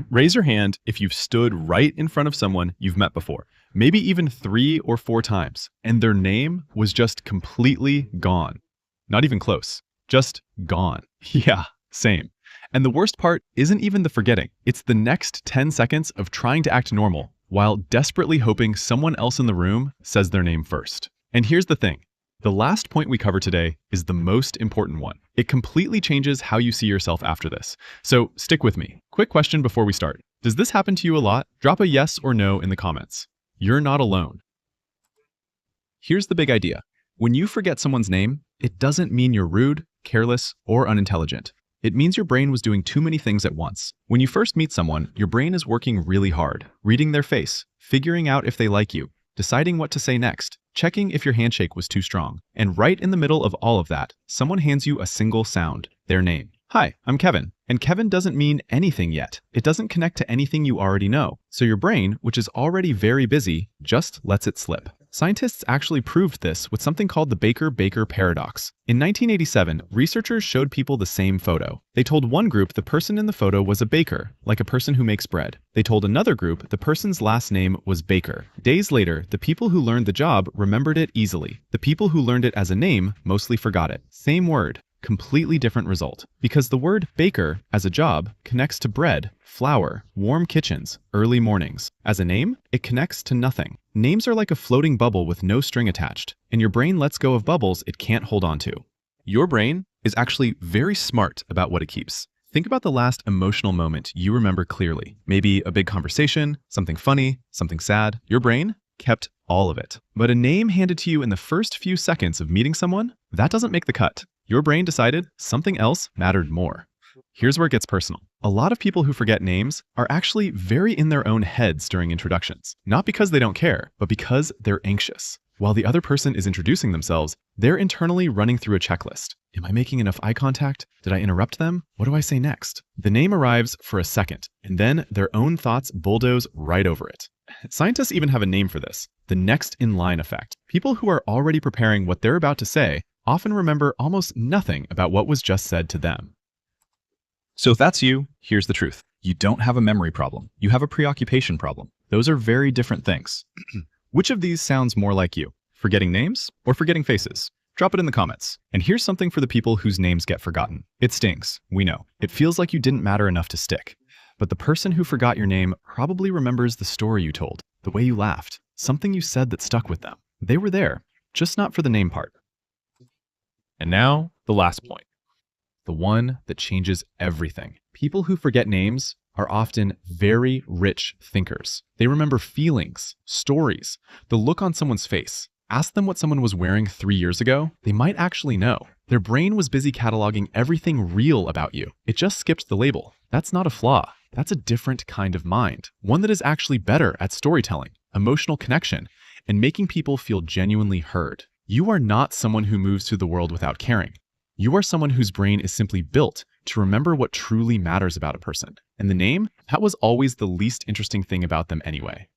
Raise your hand if you've stood right in front of someone you've met before, maybe even 3 or 4 times, and their name was just completely gone. Not even close, just gone. Yeah, same. And the worst part isn't even the forgetting. It's the next 10 seconds of trying to act normal while desperately hoping someone else in the room says their name first. And here's the thing. The last point we cover today is the most important one. It completely changes how you see yourself after this. So stick with me. Quick question before we start. Does this happen to you a lot? Drop a yes or no in the comments. You're not alone. Here's the big idea. When you forget someone's name, it doesn't mean you're rude, careless, or unintelligent. It means your brain was doing too many things at once. When you first meet someone, your brain is working really hard, reading their face, figuring out if they like you, deciding what to say next, checking if your handshake was too strong. And right in the middle of all of that, someone hands you a single sound, their name. Hi, I'm Kevin. And Kevin doesn't mean anything yet. It doesn't connect to anything you already know. So your brain, which is already very busy, just lets it slip. Scientists actually proved this with something called the Baker-Baker paradox. In 1987, researchers showed people the same photo. They told one group the person in the photo was a baker, like a person who makes bread. They told another group the person's last name was Baker. Days later, the people who learned the job remembered it easily. The people who learned it as a name mostly forgot it. Same word, completely different result. Because the word baker, as a job, connects to bread, flour, warm kitchens, early mornings. As a name, it connects to nothing. Names are like a floating bubble with no string attached, and your brain lets go of bubbles it can't hold on to. Your brain is actually very smart about what it keeps. Think about the last emotional moment you remember clearly. Maybe a big conversation, something funny, something sad. Your brain kept all of it. But a name handed to you in the first few seconds of meeting someone, that doesn't make the cut. Your brain decided something else mattered more. Here's where it gets personal. A lot of people who forget names are actually very in their own heads during introductions. Not because they don't care, but because they're anxious. While the other person is introducing themselves, they're internally running through a checklist. Am I making enough eye contact? Did I interrupt them? What do I say next? The name arrives for a second, and then their own thoughts bulldoze right over it. Scientists even have a name for this, the next in line effect. People who are already preparing what they're about to say often remember almost nothing about what was just said to them. So if that's you, here's the truth. You don't have a memory problem. You have a preoccupation problem. Those are very different things. Which of these sounds more like you? Forgetting names or forgetting faces? Drop it in the comments. And here's something for the people whose names get forgotten. It stings, we know. It feels like you didn't matter enough to stick. But the person who forgot your name probably remembers the story you told, the way you laughed, something you said that stuck with them. They were there, just not for the name part. And now, the last point. The one that changes everything. People who forget names are often very rich thinkers. They remember feelings, stories, the look on someone's face. Ask them what someone was wearing 3 years ago, they might actually know. Their brain was busy cataloging everything real about you. It just skipped the label. That's not a flaw. That's a different kind of mind. One that is actually better at storytelling, emotional connection, and making people feel genuinely heard. You are not someone who moves through the world without caring. You are someone whose brain is simply built to remember what truly matters about a person. And the name, that was always the least interesting thing about them anyway.